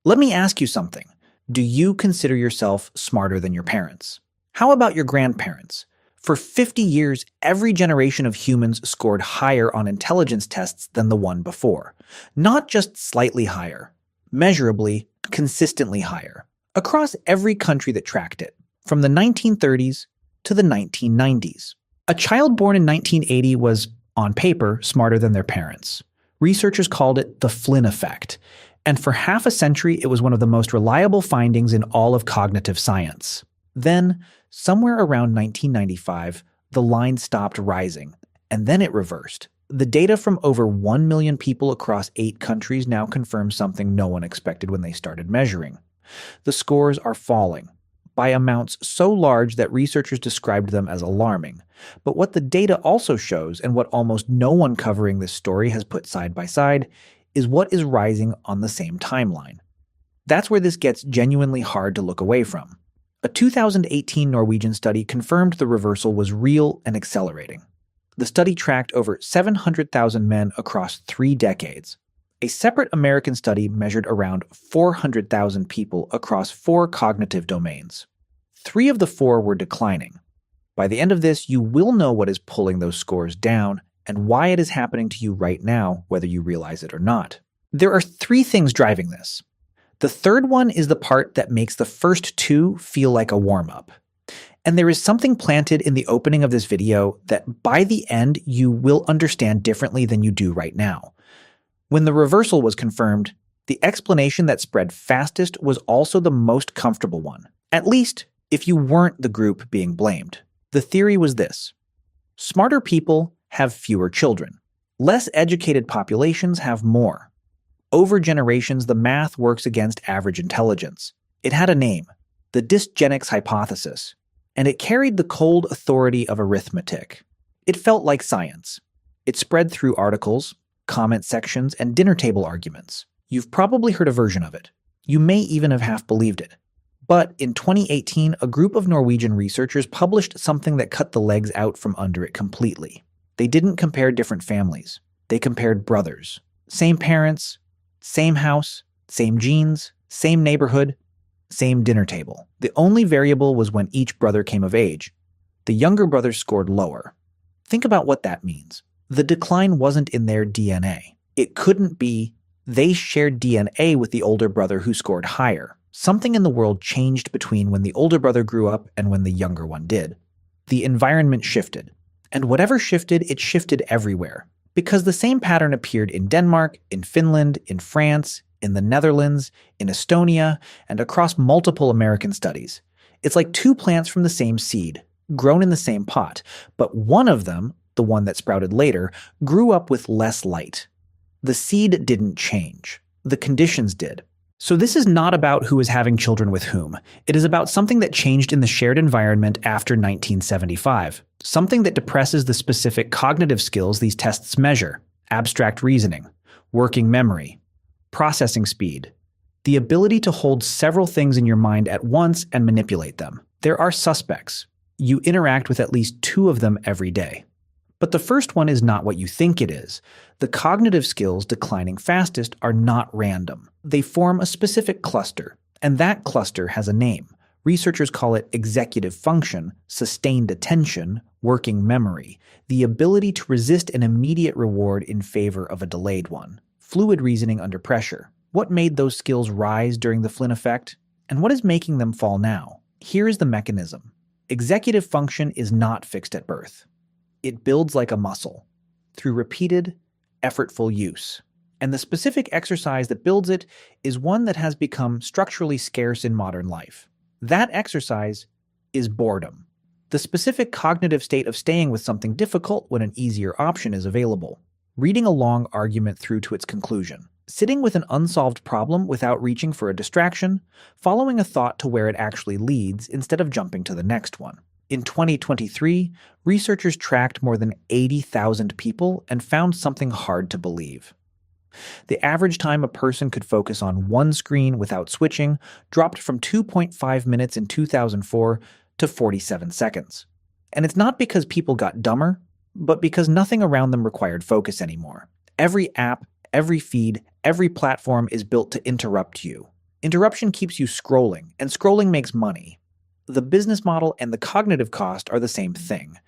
Let me ask you something. Do you consider yourself smarter than your parents? How about your grandparents? For 50 years, every generation of humans scored higher on intelligence tests than the one before. Not just slightly higher, measurably, consistently higher. Across every country that tracked it, from the 1930s to the 1990s. A child born in 1980 was, on paper, smarter than their parents. Researchers called it the Flynn effect, and for half a century it was one of the most reliable findings in all of cognitive science. Then, somewhere around 1995, the line stopped rising, and then it reversed. The data from over 1 million people across 8 countries now confirms something no one expected when they started measuring. The scores are falling, by amounts so large that researchers described them as alarming. But what the data also shows, and what almost no one covering this story has put side by side, is what is rising on the same timeline. That's where this gets genuinely hard to look away from. A 2018 Norwegian study confirmed the reversal was real and accelerating. The study tracked over 700,000 men across 3 decades. A separate American study measured around 400,000 people across 4 cognitive domains. 3 of the 4 were declining. By the end of this, you will know what is pulling those scores down and why it is happening to you right now, whether you realize it or not. There are 3 things driving this. The third one is the part that makes the first 2 feel like a warm-up. And there is something planted in the opening of this video that by the end you will understand differently than you do right now. When the reversal was confirmed, the explanation that spread fastest was also the most comfortable one, at least if you weren't the group being blamed. The theory was this: smarter people have fewer children. Less educated populations have more. Over generations, the math works against average intelligence. It had a name, the dysgenics hypothesis, and it carried the cold authority of arithmetic. It felt like science. It spread through articles, comment sections, and dinner table arguments. You've probably heard a version of it. You may even have half believed it. But in 2018, a group of Norwegian researchers published something that cut the legs out from under it completely. They didn't compare different families. They compared brothers. Same parents, same house, same genes, same neighborhood, same dinner table. The only variable was when each brother came of age. The younger brother scored lower. Think about what that means. The decline wasn't in their DNA. It couldn't be they shared DNA with the older brother who scored higher. Something in the world changed between when the older brother grew up and when the younger one did. The environment shifted. And whatever shifted, it shifted everywhere. Because the same pattern appeared in Denmark, in Finland, in France, in the Netherlands, in Estonia, and across multiple American studies. It's like 2 plants from the same seed, grown in the same pot, but one of them, the one that sprouted later, grew up with less light. The seed didn't change. The conditions did. So this is not about who is having children with whom. It is about something that changed in the shared environment after 1975. Something that depresses the specific cognitive skills these tests measure: abstract reasoning, working memory, processing speed, the ability to hold several things in your mind at once and manipulate them. There are suspects. You interact with at least 2 of them every day. But the first one is not what you think it is. The cognitive skills declining fastest are not random. They form a specific cluster, and that cluster has a name. Researchers call it executive function, sustained attention, working memory, the ability to resist an immediate reward in favor of a delayed one, fluid reasoning under pressure. What made those skills rise during the Flynn effect? And what is making them fall now? Here is the mechanism. Executive function is not fixed at birth. It builds like a muscle, through repeated, effortful use. And the specific exercise that builds it is one that has become structurally scarce in modern life. That exercise is boredom, the specific cognitive state of staying with something difficult when an easier option is available, reading a long argument through to its conclusion, sitting with an unsolved problem without reaching for a distraction, following a thought to where it actually leads instead of jumping to the next one. In 2023, researchers tracked more than 80,000 people and found something hard to believe. The average time a person could focus on one screen without switching dropped from 2.5 minutes in 2004 to 47 seconds. And it's not because people got dumber, but because nothing around them required focus anymore. Every app, every feed, every platform is built to interrupt you. Interruption keeps you scrolling, and scrolling makes money. The business model and the cognitive cost are the same thing.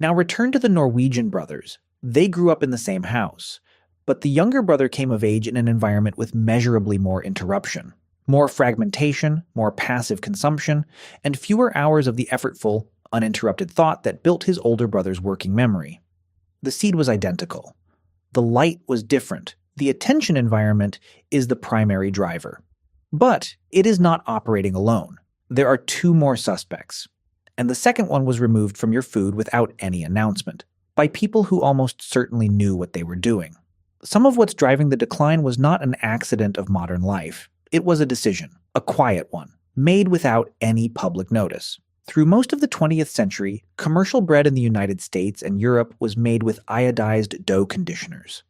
Now return to the Norwegian brothers. They grew up in the same house, but the younger brother came of age in an environment with measurably more interruption, more fragmentation, more passive consumption, and fewer hours of the effortful, uninterrupted thought that built his older brother's working memory. The seed was identical. The light was different. The attention environment is the primary driver. But it is not operating alone. There are two more suspects. And the second one was removed from your food without any announcement, by people who almost certainly knew what they were doing. Some of what's driving the decline was not an accident of modern life. It was a decision, a quiet one, made without any public notice. Through most of the 20th century, commercial bread in the United States and Europe was made with iodized dough conditioners.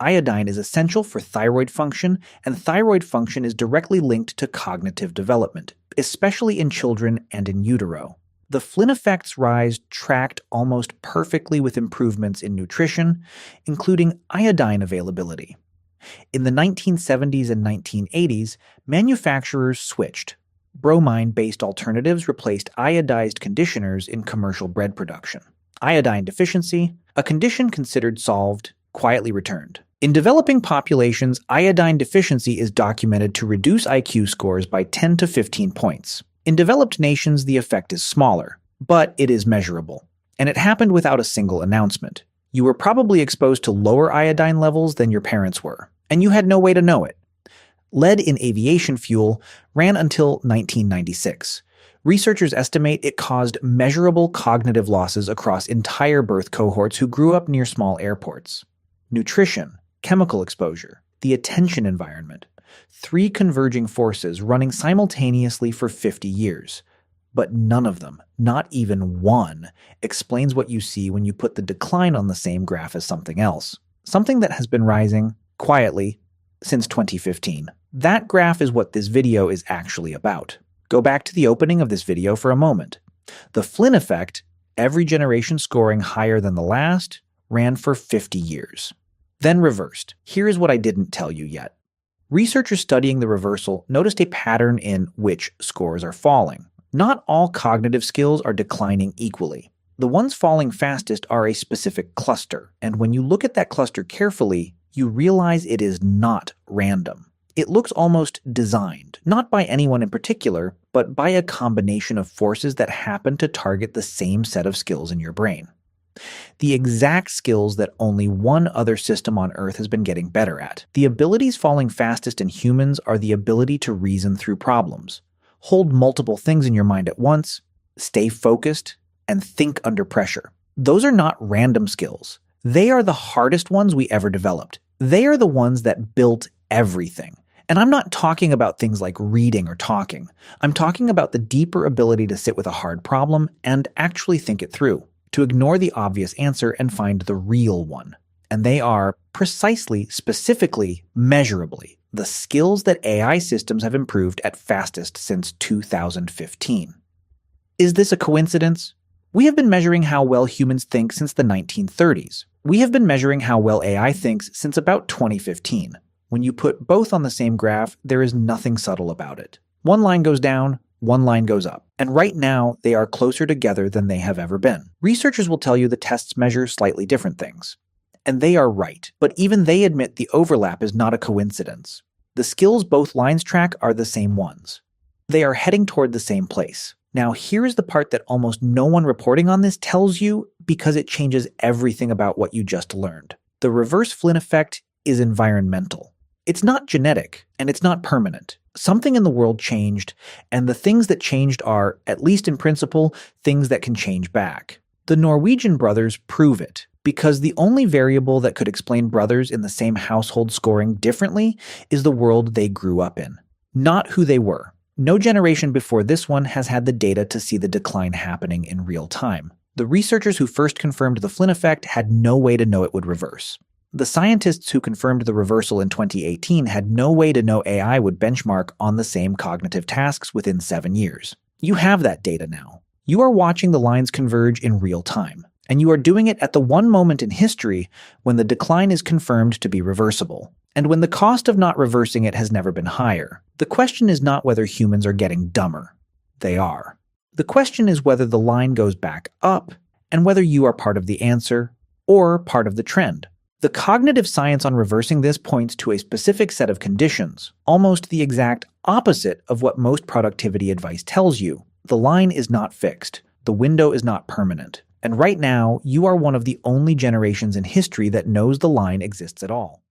Iodine is essential for thyroid function, and thyroid function is directly linked to cognitive development, especially in children and in utero. The Flynn effect's rise tracked almost perfectly with improvements in nutrition, including iodine availability. In the 1970s and 1980s, manufacturers switched. Bromine-based alternatives replaced iodized conditioners in commercial bread production. Iodine deficiency, a condition considered solved, quietly returned. In developing populations, iodine deficiency is documented to reduce IQ scores by 10 to 15 points. In developed nations, the effect is smaller, but it is measurable. And it happened without a single announcement. You were probably exposed to lower iodine levels than your parents were, and you had no way to know it. Lead in aviation fuel ran until 1996. Researchers estimate it caused measurable cognitive losses across entire birth cohorts who grew up near small airports. Nutrition, chemical exposure, the attention environment. Three converging forces running simultaneously for 50 years. But none of them, not even one, explains what you see when you put the decline on the same graph as something else. Something that has been rising, quietly, since 2015. That graph is what this video is actually about. Go back to the opening of this video for a moment. The Flynn effect, every generation scoring higher than the last, ran for 50 years. Then reversed. Here is what I didn't tell you yet. Researchers studying the reversal noticed a pattern in which scores are falling. Not all cognitive skills are declining equally. The ones falling fastest are a specific cluster, and when you look at that cluster carefully, you realize it is not random. It looks almost designed, not by anyone in particular, but by a combination of forces that happen to target the same set of skills in your brain. The exact skills that only one other system on Earth has been getting better at. The abilities falling fastest in humans are the ability to reason through problems, hold multiple things in your mind at once, stay focused, and think under pressure. Those are not random skills. They are the hardest ones we ever developed. They are the ones that built everything. And I'm not talking about things like reading or talking. I'm talking about the deeper ability to sit with a hard problem and actually think it through, to ignore the obvious answer and find the real one. And they are precisely, specifically, measurably, the skills that AI systems have improved at fastest since 2015. Is this a coincidence? We have been measuring how well humans think since the 1930s. We have been measuring how well AI thinks since about 2015. When you put both on the same graph, there is nothing subtle about it. One line goes down, one line goes up. And right now, they are closer together than they have ever been. Researchers will tell you the tests measure slightly different things. And they are right, but even they admit the overlap is not a coincidence. The skills both lines track are the same ones. They are heading toward the same place. Now, here is the part that almost no one reporting on this tells you because it changes everything about what you just learned. The reverse Flynn effect is environmental. It's not genetic, and it's not permanent. Something in the world changed, and the things that changed are, at least in principle, things that can change back. The Norwegian brothers prove it, because the only variable that could explain brothers in the same household scoring differently is the world they grew up in, not who they were. No generation before this one has had the data to see the decline happening in real time. The researchers who first confirmed the Flynn effect had no way to know it would reverse. The scientists who confirmed the reversal in 2018 had no way to know AI would benchmark on the same cognitive tasks within 7 years. You have that data now. You are watching the lines converge in real time, and you are doing it at the one moment in history when the decline is confirmed to be reversible, and when the cost of not reversing it has never been higher. The question is not whether humans are getting dumber. They are. The question is whether the line goes back up and whether you are part of the answer or part of the trend. The cognitive science on reversing this points to a specific set of conditions, almost the exact opposite of what most productivity advice tells you. The line is not fixed. The window is not permanent. And right now, you are one of the only generations in history that knows the line exists at all.